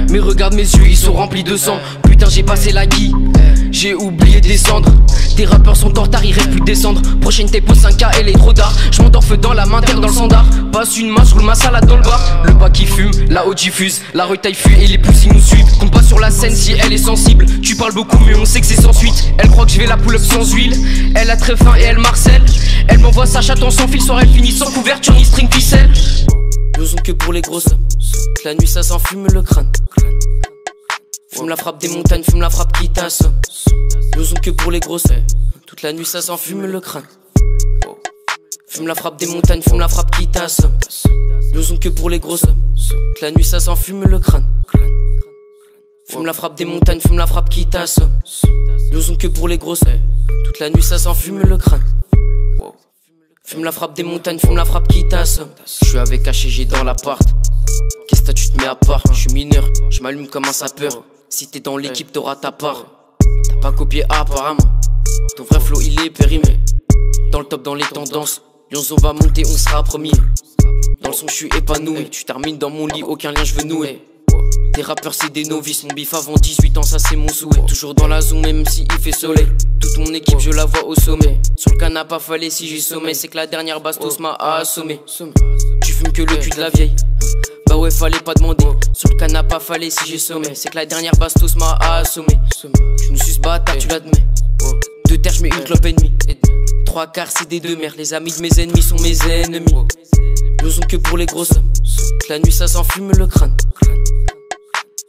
Mais regarde mes yeux, ils sont remplis de sang. Putain, j'ai passé la guille, j'ai oublié de descendre. Tes rappeurs sont en retard, ils rêvent plus de descendre. Prochaine tape au 5K, elle est trop tard. J'monte en feu dans la main, terre dans le standard. Passe une main, je roule ma salade dans le bar. Le bas qui fume, la haute diffuse. La retaille fuit et les poussines nous suivent. Compte pas sur la scène si elle est sensible. Tu parles beaucoup mais on sait que c'est sans suite. Elle croit que je vais la pull up sans huile. Elle a très faim et elle marcelle. Elle m'envoie sa chatte en sans fil, soir elle finit sans couverture ni string ficelle. Nous ont que pour les grosses. La nuit ça s'enfume le crâne. Fume la frappe des montagnes, fume la frappe qui t'assomme. Nous ont que pour les grosses. Toute la nuit ça s'enfume le crâne. Fume la frappe des montagnes, fume la frappe qui t'assomme. Nous ont que pour les grosses. Toute la nuit ça s'enfume le crâne. Fume la frappe des montagnes, fume la frappe qui t'assomme. Nous ont que pour les grosses. Toute la nuit ça s'enfume le crâne. Fume la frappe des montagnes, fume la frappe qui t'assomme. Je suis avec HG dans l'appart. Qu'est-ce que tu te mets à part? Je suis mineur, je m'allume comme un sapeur. Si t'es dans l'équipe t'auras ta part. T'as pas copié apparemment. Ton vrai flow il est périmé. Dans le top dans les tendances. Lyonzo va monter, on sera premier. Dans le son je suis épanoui. Tu termines dans mon lit, aucun lien je veux nouer. Tes rappeurs c'est des novices, mon bif avant 18 ans ça c'est mon souhait. Toujours dans la zone même si il fait soleil. Toute mon équipe je la vois au sommet. Sur le canapé fallait si j'ai sommeil. C'est que la dernière bastos m'a assommé. Tu fumes que le cul de la vieille. Bah ouais fallait pas demander. Sur le canapé fallait si j'ai sommeil. C'est que la dernière bastos m'a assommé. Tu nous suces bâtard tu l'admets. Deux terres j'mets une clope et demie. Trois quarts c'est des deux mères. Les amis de mes ennemis sont mes ennemis. Nous ont que pour les grosses. Toute la nuit ça s'enfume le crâne.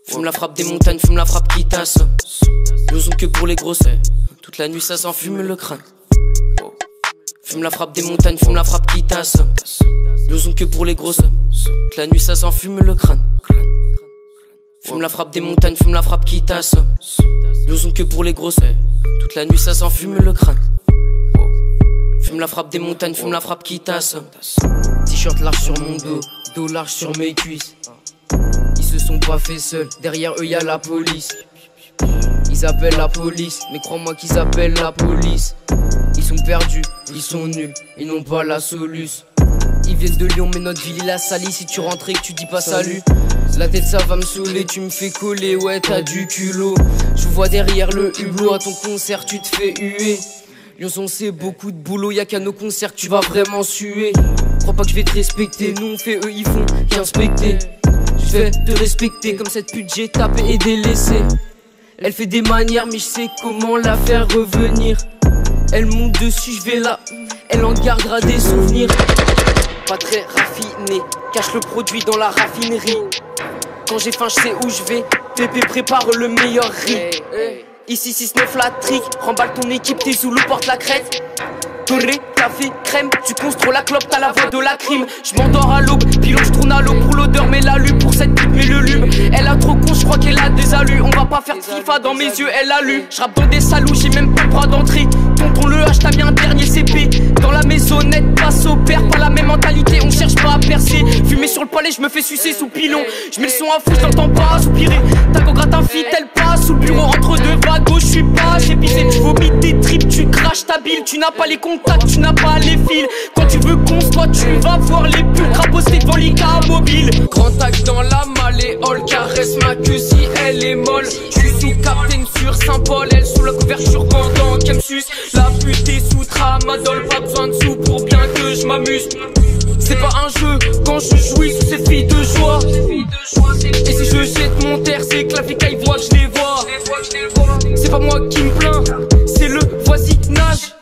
Fume la frappe des montagnes, fume la frappe qui t'assomme. Nous ont que pour les grosses. Toute la nuit ça s'enfume le crâne. Fume la frappe des montagnes, fume la frappe qui t'assomme. Nous ont que pour les grosses. Toute la nuit ça s'enfume le crâne. Fume la frappe des montagnes, fume la frappe qui t'assomme. Nous ont que pour les grosses. Toute la nuit ça s'enfume le crâne. Fume la frappe des montagnes, fume la frappe qui t'assomme. T-shirt large sur mon dos, dos large sur mes cuisses. Ils se sont pas fait seuls, derrière eux y'a la police. Ils appellent la police, mais crois-moi qu'ils appellent la police. Ils sont perdus, ils sont nuls, ils n'ont pas la soluce. Ils viennent de Lyon mais notre ville il a sali. Si tu rentres et que tu dis pas salut, la tête ça va me saouler. Tu me fais coller, ouais t'as du culot. Je vous vois derrière le hublot, à ton concert tu te fais huer. Lyonzon c'est beaucoup de boulot, y'a qu'à nos concerts que tu vas vraiment suer. Crois pas que je vais te respecter, nous on fait eux ils font qu'inspecter. Je vais te respecter comme cette pute j'ai tapé et délaissé. Elle fait des manières mais je sais comment la faire revenir. Elle monte dessus, je vais là, elle en gardera des souvenirs. Pas très raffiné, cache le produit dans la raffinerie. Quand j'ai faim je sais où je vais, Pépé prépare le meilleur riz. Ici 6-9 la trique, remballe ton équipe, t'es sous l'eau, porte la crête. Doré, café, crème, tu contrôles la clope, t'as la voix de la crime. J'm'endors à l'aube, pilon j'tourne à l'eau pour l'odeur, mais la lue pour cette pipe, mais le lume. Elle a trop con, j'crois qu'elle a des alus. On va pas faire de FIFA dans mes yeux, elle a lu. J'rappe dans des salous, j'ai même pas le droit d'entrer. Tonton le H, t'as mis un dernier CP. Dans la maisonnette, passe au père, pas la même mentalité, on cherche pas à percer. Fumer sur le palais, j'me fais sucer sous pilon. J'mets le son à fou, j'entends pas soupirer. T'as qu'au gratte un fit, elle passe sous le bureau entre deux wagons, j'suis pas, j'ai pisé. Tu vomis tes tripes, tu craches ta bile, tu n'as pas les contacts, tu n'as pas les fils. Quand tu veux qu'on soit, tu vas voir les putes rapostés devant l'ICA mobile. Grand tac dans la malléole, caresse ma queue si elle est molle. J'suis sous Captain sur Saint-Paul, elle sous la couverture pendant qu'elle me suce. La pute est sous tramadol, pas besoin de sous pour bien que je m'amuse. C'est pas un jeu quand je jouis sous ces filles de joie. Et si je jette mon terre, c'est que la flicaille voit que je les vois. C'est pas moi qui me plains, c'est le voisinage.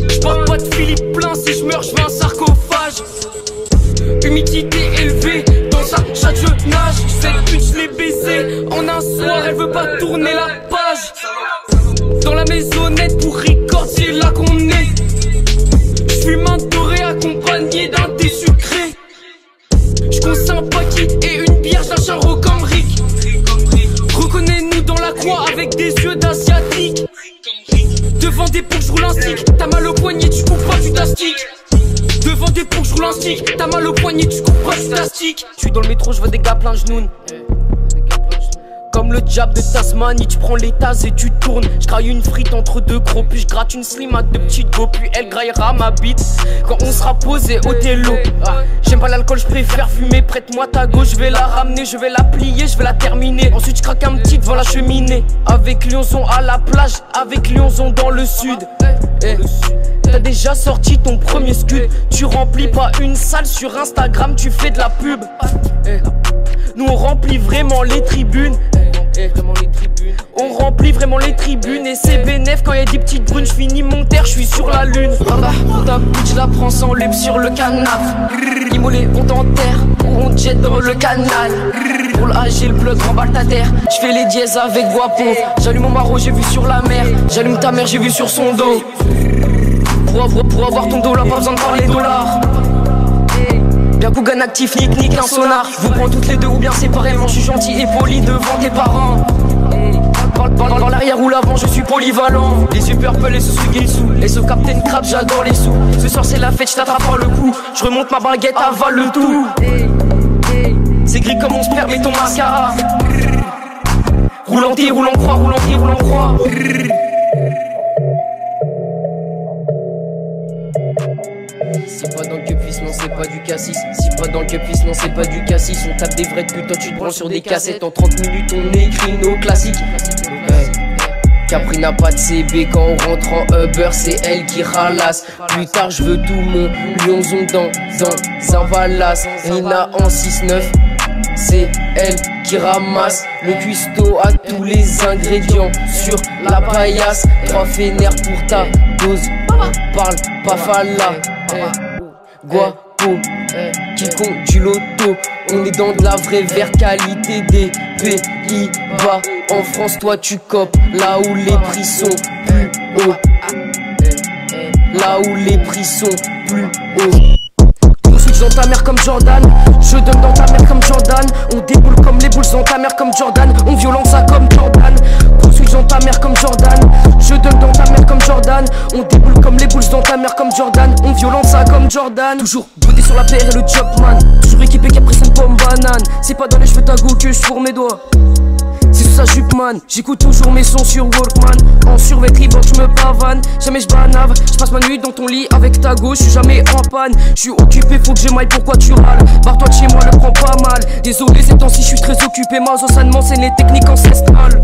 J'porte pas de Philippe plein, si je meurs, j'veux un sarcophage. Humidité élevée, dans sa chatte je nage. Cette pute je l'ai baisée en un soir, elle veut pas tourner la page. Dans la maisonnette pour record, c'est là qu'on est. J'fume un doré accompagné d'un thé sucré. J'conce un paquet et une bière, j'lâche un rock comme Rick. Reconnais-nous dans la croix avec des yeux d'asiatique. Devant des pots j'roule un stick, t'as mal au poignet, tu coupes pas du tastique. Devant des pots j'roule un stick, t'as mal au poignet, tu coupes pas du tastique. J'suis dans le métro, j'vois des gars plein de genoux. Comme comme le diable de Tasmanie. Tu prends les tasses et tu tournes. J'graille une frite entre deux gros, puis j'gratte une slim à deux petites go, puis elle graillera ma bite quand on sera posé au télo. J'aime pas l'alcool, je préfère fumer. Prête-moi ta gauche, je vais la ramener, je vais la plier, je vais la terminer. Ensuite je craque un petit devant la cheminée. Avec Lyonzon à la plage, avec Lyonzon dans le sud. T'as déjà sorti ton premier scud. Tu remplis pas une salle sur Instagram, tu fais de la pub. Nous on remplit vraiment les tribunes. On remplit vraiment les tribunes. Et c'est bénéf quand y'a des petites brunes. J'finis mon terre, j'suis sur la lune. Ta bitch la prend sans lube sur le canapé. Immolé, on t'enterre ou on jette dans le canal. Pour l'AG, le plug, remballe ta terre. J'fais les dièses avec Guapo. J'allume mon maro, j'ai vu sur la mer. J'allume ta mère, j'ai vu sur son dos. Pour avoir ton dos là, pas besoin de parler dollars. Bien Kougan actif, nique un sonar. Je vous prends toutes les deux ou bien séparément. Je suis gentil et poli devant tes parents. Dans l'arrière ou l'avant, je suis polyvalent. Les yeux purple et ce Sugelsu. Et ce Captain Crab, j'adore les sous. Ce soir c'est la fête, je t'attrape par le cou. Je remonte ma baguette, avale le tout. C'est gris comme mon sperme et ton mascara. Roulant tir, roulant croix, roulant tir, roulant croix. C'est pas dans le cupis, non c'est pas du cassis. C'est pas dans le cupis, non c'est pas du cassis. On tape des vrais putains, tu te branles sur des cassettes. En 30 minutes on écrit nos classiques. Capri n'a pas de CB quand on rentre en Uber, c'est elle qui ralasse. Plus tard je veux tout mon Lyonzon dans un Valas. Nina en 6-9, c'est elle qui ramasse. Le cuistot a tous les ingrédients sur la paillasse. 3 fénères pour ta dose, parle pas falla. Guapo, qui compte du loto. On est dans de la vraie qualité des Pays-Bas. En France, toi tu copes là où les prix sont plus hauts. Là où les prix sont plus hauts. On switch dans ta mère comme Jordan. Je donne dans ta mère comme Jordan. On déboule comme les boules dans ta mère comme Jordan. On violente ça comme Jordan. On switch dans ta mère comme Jordan. Je donne dans ta mère comme Jordan. On déboule comme les boules dans ta mère comme Jordan. On violente ça comme Jordan. Toujours brodé sur la paire et le Chopman. Toujours équipé qu'après c'est une pomme banane. C'est pas dans les cheveux ta go que je fourre mes doigts. C'est sous sa jupe man, j'écoute toujours mes sons sur Walkman. En survêt Reebok, j'me pavane, jamais j'banave. J'passe ma nuit dans ton lit avec ta go, j'suis jamais en panne. J'suis occupé, faut que je m'aille, pourquoi tu râles? Barre-toi de chez moi, le prends pas mal. Désolé ces temps-ci, j'suis très occupé, Mazo ça m'enseigne les techniques ancestrales.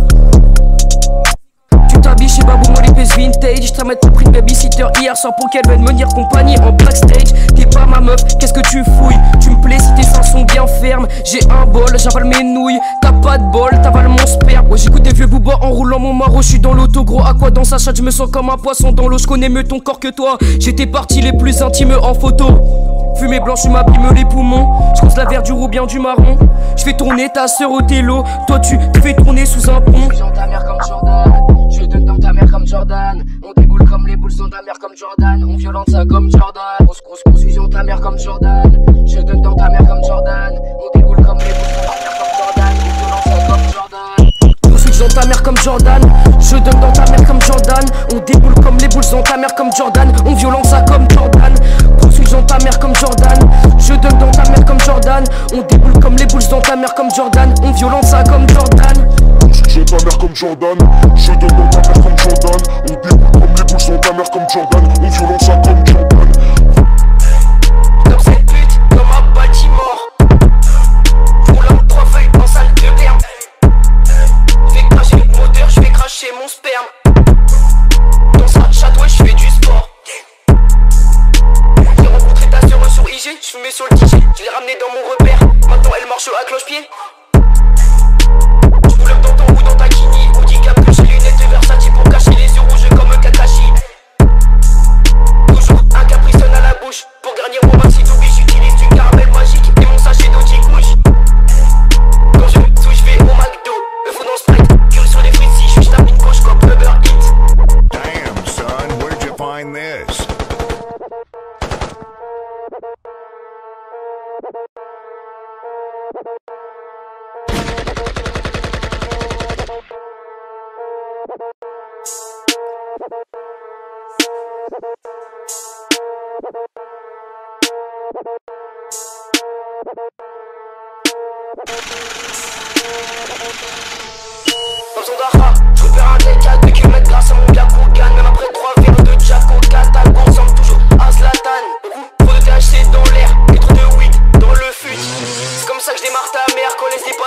Tu t'habilles chez Babou, moi les pièces vintage. J't'amène ton prix de babysitter hier soir pour qu'elle vienne me dire compagnie en backstage. T'es pas ma meuf, qu'est-ce que tu fouilles? Tu me plais si tes seins sont bien fermes. J'ai un bol, j'avale mes nouilles. T'as pas de bol, t'avales mon sperme. Ouais j'écoute des vieux boubas en roulant mon maro. J'suis dans l'auto, gros à quoi dans sa chatte. J'me sens comme un poisson dans l'eau, j'connais mieux ton corps que toi. J'étais parti les plus intimes en photo. Fumée blanche, tu m'abîmes les poumons. J'cause la verdure ou bien du marron. J'fais tourner ta sœur au télo. Toi tu fais tourner sous un pont. Dans ta mère comme Jordan. Je donne dans ta mère comme Jordan. On déboule comme les boules dans ta mère comme Jordan. On violente ça comme Jordan. On se dans ta mère comme Jordan. Je donne dans ta mère comme Jordan. On déboule comme les boules dans ta mère comme Jordan. On violente ça comme Jordan. On switch dans ta mère comme Jordan. Je donne dans ta mère comme Jordan. On déboule comme les boules dans ta mère comme Jordan. On violente ça comme Jordan. On switch dans ta mère comme Jordan. Je donne dans ta mère comme Jordan. On déboule comme les boules dans ta mère comme Jordan. On violente ça comme Jordan. Je ta mère comme Jordan, je donne dans ta mère comme Jordan. On déboule comme les boules dans ta mère comme Jordan. On violente ça comme Jordan. Comme cette pute, comme un Baltimore. Roulant 3 feuilles en salle de merde. Fais cracher le moteur, j'fais cracher mon sperme. Dans sa chatte, ouais, j'fais du sport. J'ai rencontré ta sœur sur IG, j'fumais sur le DJ. J'l'ai ramené dans mon repère, maintenant elle marche à cloche-pied. Dans ton ou dans ta kini, Audi capuche, lunettes de Versace pour cacher les yeux rouges comme Kakashi. Toujours un Capri Sun à la bouche, pour garnir mon maxi doubi, j'utilise du caramel magique et mon sachet d'eau qui couche. Quand je touche, j'vais au McDo, me fous dans Sprite, cure sur les frites si j'suis j'tape une coche comme Uber Eats. Damn son, where'd you find this?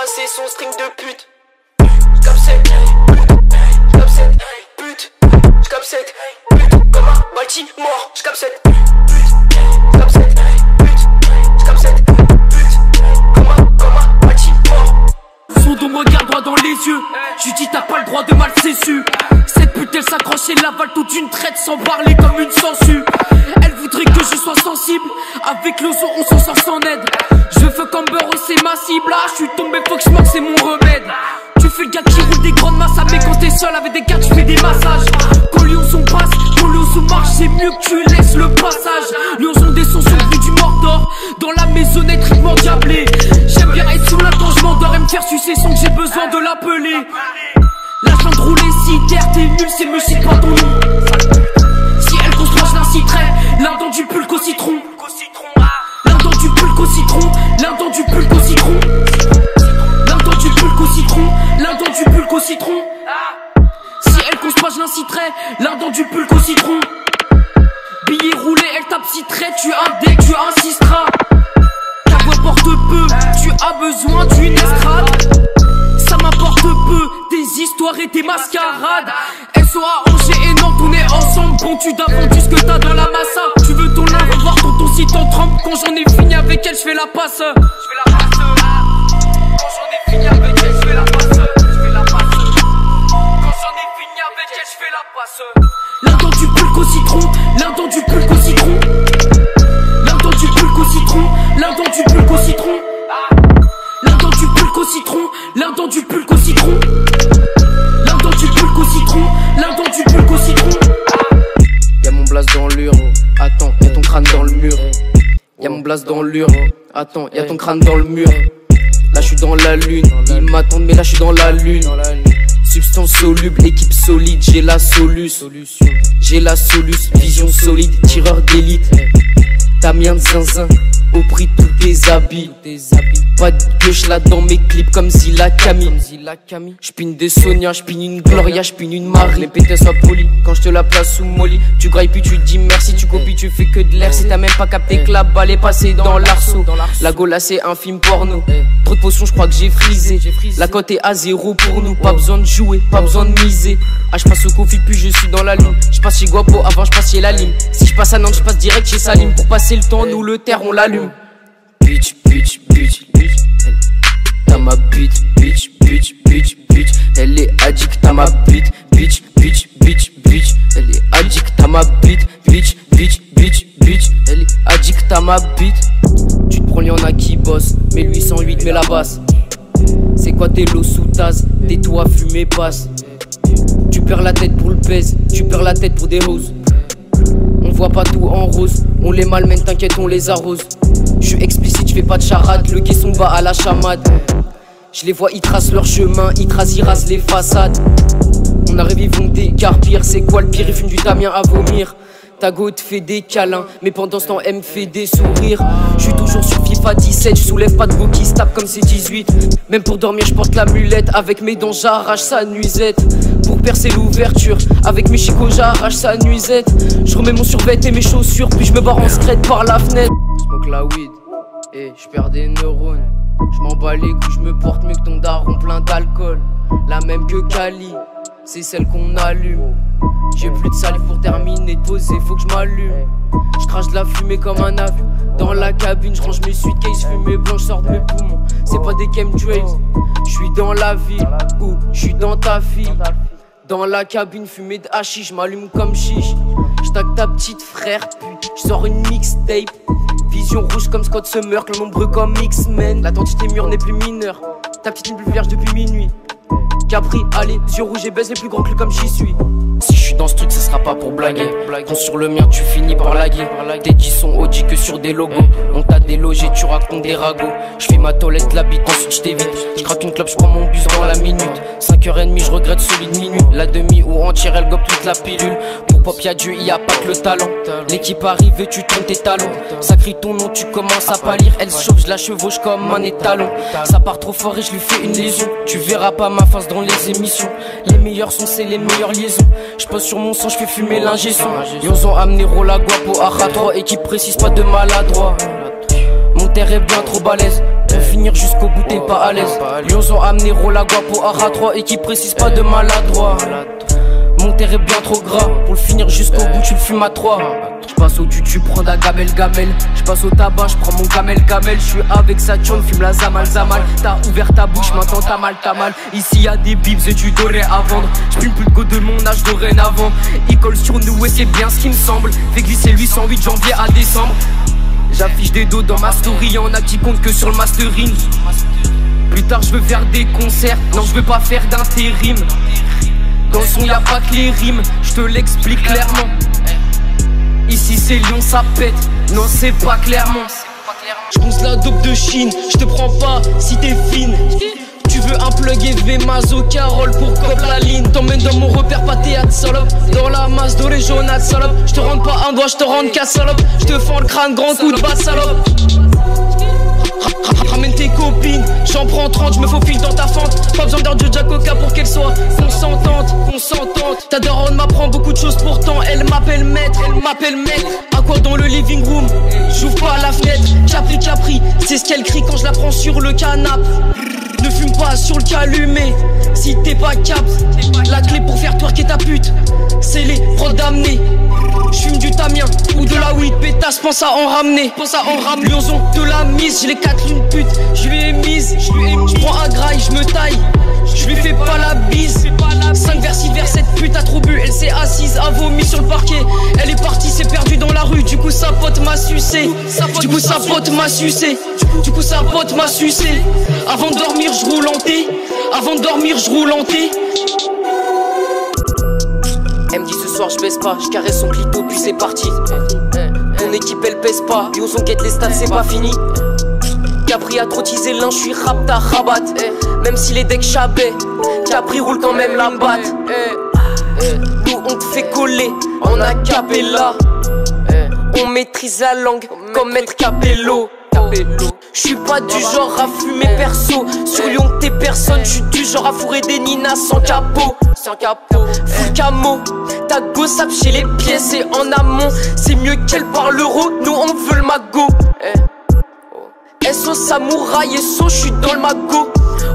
c'est son stream de pute. J'capte cette pute, j'capte cette pute comme un Baltimore. J'capte cette pute, j'capte cette pute, j'capte cette pute comme un Baltimore. Son dos me regarde droit dans les yeux. J'lui dis t'as pas le droit de mal cessu. Cette pute elle s'accroche et l'avale toute une traite sans parler comme une sangsue. Elle voudrait que je sois sensible. Avec l'ozo on s'en sort sans aide. Je veux comme beurre c'est ma cible. Là j'suis tombé faut que j'manque c'est mon remède. Tu fais le gars qui roule des grandes masses. Mais quand t'es seul avec des gars tu fais des massages. Quand Lyonzon passe, quand Lyonzon marche, c'est mieux que tu laisses le passage. Lyonzon descend sur le but du Mordor. Dans la maisonnette rythme diablé. J'aime bien être sous la quand je m'endors et me faire sucer sans que j'ai besoin de l'appeler. Lâche de rouler si terre t'es nul, c'est me cite pas ton nom. Si elle construit je l'inciterai. L'un dans du pulque au citron. L'un dans du pulque au citron. L'un dans du pulque au citron. L'un dans du pulque au citron. L'un dans du pulque au citron. Si elle construit je l'inciterai. L'un dans du pulque au citron. Billet roulé, elle tape si trait. Tu as dès que tu insisteras. Ta voix porte peu, tu as besoin d'une estrade. Ça m'apporte peu, tes histoires et tes mascarades. Elles sont à Angers et Nantes, on est ensemble. Bon, tu t'as vendu ce que t'as dans la massa. Tu veux ton lin, revoir ton si t'en trempe. Quand j'en ai fini avec elle, j'fais la passe. Quand j'en ai fini avec elle, j'fais la passe. Quand j'en ai fini avec elle, j'fais la passe. L'un dans du pulque au citron, l'un dans du pulque au citron. L'un dans du pulque au citron, l'un dans du pulque au citron. L'un dans du pulque au citron, l'un dans du pulque au citron. L'un dans du pulque au citron, l'un dans du pulque au citron. Y'a mon blast dans l'urne, attends, y'a ton crâne dans le mur. Y'a mon blast dans l'urne, attends, y'a ton crâne dans le mur. Là j'suis dans la lune, ils m'attendent mais là j'suis dans la lune. Substance soluble, équipe solide, j'ai la solution. J'ai la solution, vision solide, tireur d'élite. Damien zinzin, au prix de tous tes habits. Pas de gauche là dans mes clips comme Zilla Camille. J'pine des Sonia, j'pine une Gloria, j'pine une Marie. Les pétés soient polis, quand j'te la place sous molly. Tu grailles puis tu dis merci, tu copies, tu fais que de l'air. Si t'as même pas capté que la balle est passée dans l'arceau. La Gola c'est un film porno. Trop de potions, j'crois que j'ai frisé. La cote est à 0 pour nous, pas besoin de jouer, pas besoin de miser. Ah j'passe au Kofi puis je suis dans la lune. J'passe chez Guapo avant j'passe chez la Lime. Si j'passe à Nantes j'passe direct chez Salim. Pour passer le temps nous le terre on l'allume. Bitch, bitch, bitch, bitch. T'as ma bite, bitch, bitch, bitch, bitch. Elle est addict à ma bite, bitch, bitch, bitch, bitch. Elle est addict à ma bite, bitch, bitch, bitch, bitch. Elle est addict à ma bite. Tu te prends, y'en a qui bosse, mais lui 108 mais la basse. C'est quoi tes lots sous tasse, des toits fumés passe. Tu perds la tête pour le pèse, tu perds la tête pour des roses. On voit pas tout en rose, on les malmène, t'inquiète, on les arrose. J'suis explicite, j'fais pas de charade, le caisson bat à la chamade. Je les vois, ils tracent leur chemin, ils tracent, ils rasent les façades. On arrive, ils vont décarpir, c'est quoi le pire, ils fument du Damien à vomir. Ta go te fait des câlins, mais pendant ce temps elle me fait des sourires. J'suis toujours sur FIFA 17, j'soulève pas de go qui se tape comme c'est 18. Même pour dormir j'porte la mulette, avec mes dents j'arrache sa nuisette. Pour percer l'ouverture, avec mes chicots j'arrache sa nuisette. J'remets mon survêt et mes chaussures, puis j'me barre en scred par la fenêtre. Smoke la weed, et j'perds des neurones. J'm'en bats les couilles, j'me porte mieux que ton daron plein d'alcool. La même que Kali, c'est celle qu'on allume. J'ai plus de salive pour terminer de poser, faut que je m'allume. Je crache de la fumée comme un avion. Dans la cabine, je range mes suitcases, fumée blanche sort de mes poumons. C'est pas des chemtrails, je suis dans la ville ou je suis dans ta fille. Dans la cabine, fumée de hachis, je m'allume comme chiche. J'tac ta petite frère, puis je sors une mixtape. Vision rouge comme Scott Summer, le nombreux comme X-Men. La dentité mûre n'est plus mineure, ta petite n'est plus vierge depuis minuit. Capri, allez, yeux rouges et baisse les plus grands clubs comme j'y suis. Si je suis dans ce truc, ce sera pas pour blaguer. Prends sur le mien, tu finis par laguer. Tes 10 sont Audi que sur des logos. On t'a délogé, tu racontes des ragots. J'fais ma toilette, la bite, ensuite j't'évite. J'craque une clope, j'prends mon bus dans la minute. 5h30, j'regrette solide minuit. La demi ou entière, elle gobe toute la pilule. Pour pop y'a Dieu, y'a pas que le talent. L'équipe arrive et tu tournes tes talons. Ça crie ton nom, tu commences à pâlir. Elle se chauffe, je la chevauche comme un étalon. Ça part trop fort et je lui fais une lésion. Tu verras pas ma face dans les émissions. Les meilleurs sons, c'est les meilleures liaisons. Je pose sur mon sang, je fais fumer l'ingé son. Ils ont amené Rola Guapo à 3, équipe précise, pas de maladroit. Mon terre est bien trop balèze. On finit finir jusqu'au bout, t'es pas à l'aise. Ils ont amené Rola Guapo Ara 3 et qui précise pas de maladroit. Mon terre est bien trop gras, pour le finir jusqu'au bout tu le fumes à 3. J'passe au tutu, prends la gamelle. J'passe au tabac, j'prends mon camel. J'suis avec Saturne, fume la Zamal. T'as ouvert ta bouche, maintenant t'as mal. Ici y'a des bibs et tu devrais à vendre. J'fume plus de go de mon âge dorénavant. Il colle sur nous et c'est bien ce qui me semble. Fait glisser 808 janvier à décembre. J'affiche des dos dans ma story, y'en a qui comptent que sur le mastering. Plus tard je veux faire des concerts, non je veux pas faire d'intérim. Dans le son y'a pas que les rimes, je te l'explique clairement. Ici c'est Lyon, ça pète, non c'est pas clairement. J'ponce la dope de Chine, je te prends pas si t'es fine. Tu veux un plug EV Mazo Carole pour cop la ligne. T'emmènes dans mon repère, pas théâtre salope. Dans la masse dorée jaunâtre salope. Je te rentre pas un doigt, je te rentre qu'à salope. Je te fends le crâne, grand coup de basse salope. Ramène tes copines, j'en prends 30, je me faufile dans ta fente. Pas besoin d'heure de Jack Coca pour qu'elle soit consentante. Ta daronne m'apprend beaucoup de choses pourtant. Elle m'appelle maître, À quoi dans le living room? J'ouvre pas la fenêtre. Capri, c'est ce qu'elle crie quand je la prends sur le canapé. Ne fume pas sur le calumet si t'es pas cap. La clé pour faire twerker ta pute, c'est les prods d'amener. J'fume du tamien ou de la weed, pétasse, pense à en ramener. Liaison de la mise, j'ai les 4 lunes pute. Je lui ai mise, j'prends un graille, j'me taille. Je lui fais pas la bise. 5 vers 6 vers 7 pute a trop bu. Elle s'est assise, a vomi sur le parquet. Elle est partie, s'est perdue dans la rue. Du coup sa pote m'a sucé. Du coup sa pote m'a sucé. Avant de dormir je roule en T. Elle me dit ce soir je baisse pas, je caresse son clito puis c'est parti. Ton équipe elle pèse pas, puis on guette les stats c'est pas fini. Capri a trop teasé l'un, je suis rapta rabat. Même si les decks chabais, Capri roule quand même la batte. Nous on te fait coller en acapella. On maîtrise la langue comme Maître Capello. J'suis pas du genre à fumer perso. Sur Lyon t'es personne, j'suis du genre à fourrer des ninas sans capot. Full camo, ta go sape chez les pièces et en amont. C'est mieux qu'elle parle l'euro, nous on veut le magot. SO samouraï, SO j'suis dans le magot.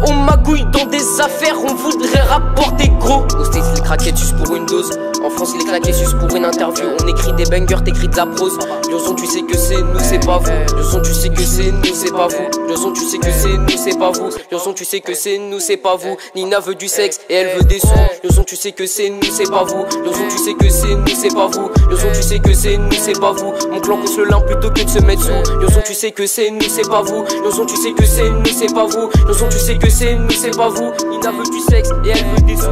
On magouille dans des affaires, on voudrait rapporter gros. Aux States les craquettes juste pour une dose. En France les claquettes juste pour une interview. On écrit des bangers, t'écris de la prose. Lionson tu sais que c'est nous, c'est pas vous. Lionson tu sais que c'est nous, c'est pas vous. Lionson tu sais que c'est nous, c'est pas vous. Lionson tu sais que c'est nous, c'est pas vous. Nina veut du sexe et elle veut des sous. Lionson tu sais que c'est nous, c'est pas vous. Lionson tu sais que c'est nous, c'est pas vous. Lionson tu sais que c'est nous, c'est pas vous. Mon clan cause le lin plutôt que de se mettre sous. Lionson tu sais que c'est nous, c'est pas vous. Lionson tu sais que c'est nous, c'est pas vous. Lionson tu sais que c'est nous, c'est pas vous. Nina veut du sexe et elle veut des sous.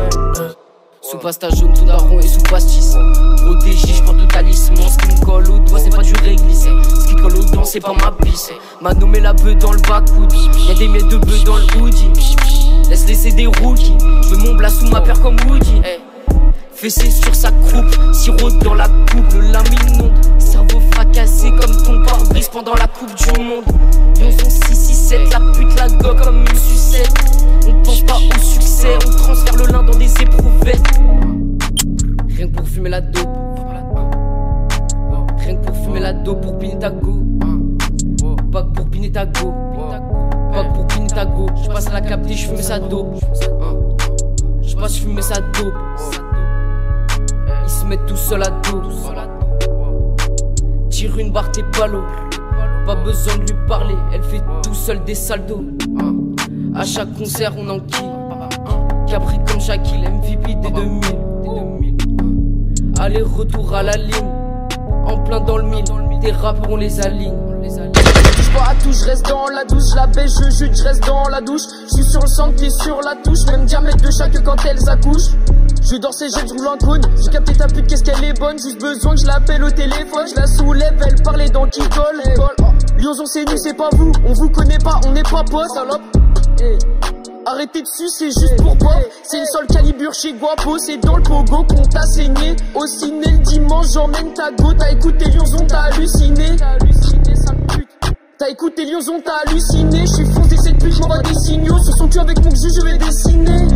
Sous pasta jaune, tout daron et sous pastis. Protégé, j'porte le talisman. Ce qui me colle au doigt, c'est pas du réglisse. Ce qui colle aux dents, c'est pas ma pisse. M'a nommé la bœuf dans le backwood. Y'a des miettes de bœuf dans le hoodie. Laisse laisser des rookies. J'veux mon blas sous ma paire comme Woody. Fessé sur sa croupe, sirop dans la coupe. Le lamine inonde, cerveau fracassé comme ton pare-brise pendant la coupe du monde. Lionson 667, la pute la go comme une sucette. On pense pas au succès, on transfère le lin dans des éprouvettes. Rien que pour fumer la dope. Rien que pour fumer la dope pour piner ta go. Pas que pour piner ta go. Pas que pour piner ta go. J'passe à la capter, j'fume sa dope. J'passe fumer sa dope. Ils se mettent tout seul à dos. Tire une barre, t'es palo. Pas besoin de lui parler, elle fait tout seul des saldos. A chaque concert on enquille. Capri comme Shaquille, MVP des 2000. Aller-retour à la ligne, en plein dans le mille. Des rappeurs on les aligne. Pas à touche, reste dans la douche, la baisse, je reste dans la douche. J'suis sur le sang qui est sur la touche, même diamètre de chaque quand elles accouchent. Je dors ses jets, j'roule un cône. J'ai capté ta pute, qu'est-ce qu'elle est bonne. Juste besoin que je l'appelle au téléphone. Je la soulève, elle parle les dents qui collent. Lionson c'est nous, c'est pas vous. On vous connaît pas, on n'est pas potes, salope. Arrêtez dessus, c'est juste pour toi. C'est une seule calibre chez Guapo. C'est dans le pogo qu'on t'a saigné. Au ciné le dimanche, j'emmène ta go. T'as écouté Lionson, t'as halluciné. T'as écouté Lionson, t'as halluciné. J'suis foncé cette pute, j'm'envoie des signaux. Sur son cul avec mon jus, je vais dessiner.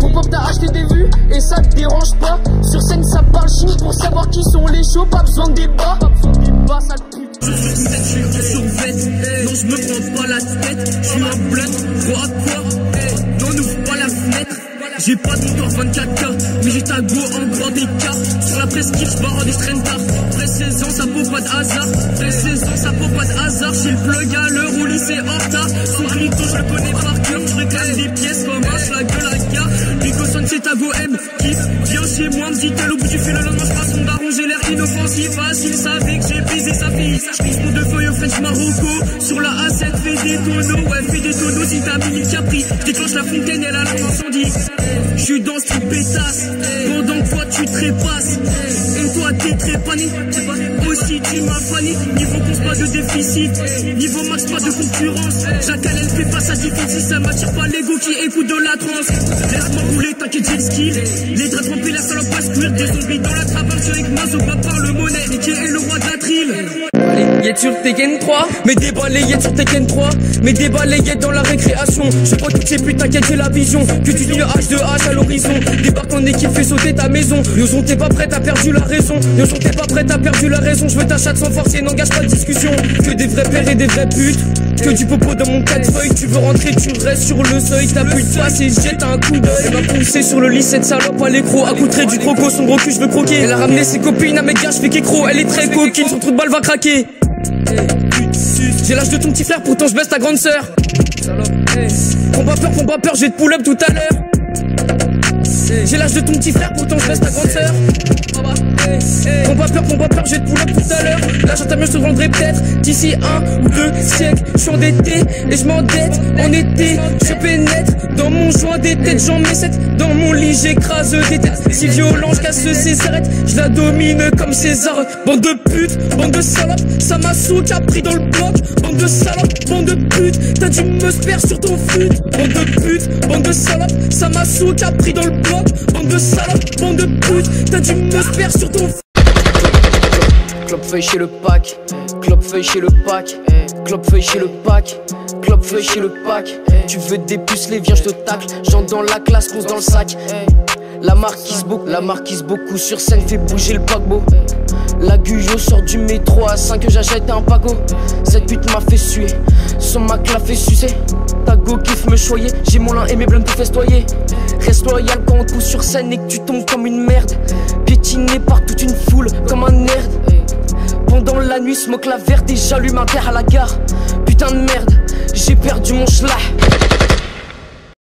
Mon pop t'as acheté des vues et ça te dérange pas. Sur scène ça parle chine pour savoir qui sont les chauds. Pas besoin de débat, sale pute. Je suis sur vête, non je me prends pas la tête. Je suis un blunt, gros à quoi? Non, n'ouvre pas la fenêtre. J'ai pas de moteur 24K, mais j'ai ta go en grand écart. Sur la presqu'île, j'barre des traînes tard. Après 16 ans, ça vaut pas de hasard. Après 16 ans, ça vaut pas de hasard. J'ai le plug à l'heure au lycée en retard. Son clito, je le connais par cœur. Je réclame des pièces comme un schlag de la gare. Nico Son, c'est ta bohème. Kiff, viens chez moi, me dit-elle au bout du fil. Le lendemain, je passe son baron, j'ai l'air inoffensif. S'il savait que j'ai brisé sa fille. Je pisse mon deux feuilles au French Marocco. Sur la A7, fais des tonneaux. Ouais, fais des tonneaux si t'as mini qui a pris. Déclenche la fontaine, elle a l'incendie. Je suis dans ce pétasse, pendant que toi tu trépasses. Et toi t'es trépané, aussi tu m'as fané. Niveau cons pas de déficit, niveau max pas de concurrence. Jacal elle fait pas sa difficile, ça m'attire pas l'ego qui écoute de la transe. Laisse-moi rouler, t'inquiète j'ai le skill. Les draps remplis, la salope passe cuire. Des zombies dans la trappe, je suis avec moi, au pas par le monnaie. Nicky est le roi de la drill. Balayette sur Tekken 3, mais des balayettes sur Tekken 3, mais des balayettes dans la récréation. Je vois toutes ces putes, t'inquiète j'ai la vision. Que tu dis le H de H à l'horizon. Débarque en équipe, fais sauter ta maison. Yoson t'es pas prêt, t'as perdu la raison. Yoson t'es pas prêt, t'as perdu la raison. Je veux ta chatte sans force et n'engage pas de discussion. Que des vrais pères et des vraies putes. Que du popo dans mon 4 feuilles. Tu veux rentrer, tu restes sur le seuil. T'as plus de passe et jette un coup d'œil. Elle m'a poussé sur le lit, cette salope à l'écro. À coutrer du croco, son gros cul, je veux croquer. Elle a ramené ses copines à mes gars, je fais qu'écro. Elle est très coquine, son trou de balle va craquer. J'ai l'âge de ton petit frère, pourtant je baisse ta grande sœur. Prends pas peur, je vais te pull up tout à l'heure. J'ai l'âge de ton petit frère, pourtant je baisse ta grande sœur. Prends pas peur, je vais te pull up tout à l'heure. Là j'entends mieux, je te rendrai peut-être d'ici 1 ou 2 siècles. Je suis endetté et je m'endette en été. Je pénètre dans mon joint des têtes, j'en mets 7 dans mon lit, j'écrase des têtes. Si violent, je casse ses arêtes, je la domine comme César. Bande de putes, bande de salopes, ça m'a souk a pris dans le bloc. Bande de salopes, bande de putes, t'as dû me faire sur ton fut. Bande de putes, bande de salopes, ça m'a souk a pris dans le bloc. Bande de salopes, bande de putes, t'as dû me faire sur ton fut. Clope feuille chez le pack, clope feuille chez le pack, clope feuille chez le pack, clope feuille chez le pack. Tu veux des pucelets, viens je te tacle, j'entre dans la classe, fonce dans le sac. La marquise beaucoup sur scène fait bouger le paquebot. La Guyot sort du métro à 5 que j'achète un paco. Cette pute m'a fait suer, son mac l'a fait sucer. Ta go kiffe me choyer, j'ai mon lin et mes blunts tout festoyer. Reste loyal quand on te pousse sur scène et que tu tombes comme une merde. Piétiné par toute une foule comme un nerd. Pendant la nuit, smoke la verte et j'allume un verre à la gare. Putain de merde, j'ai perdu mon schlag.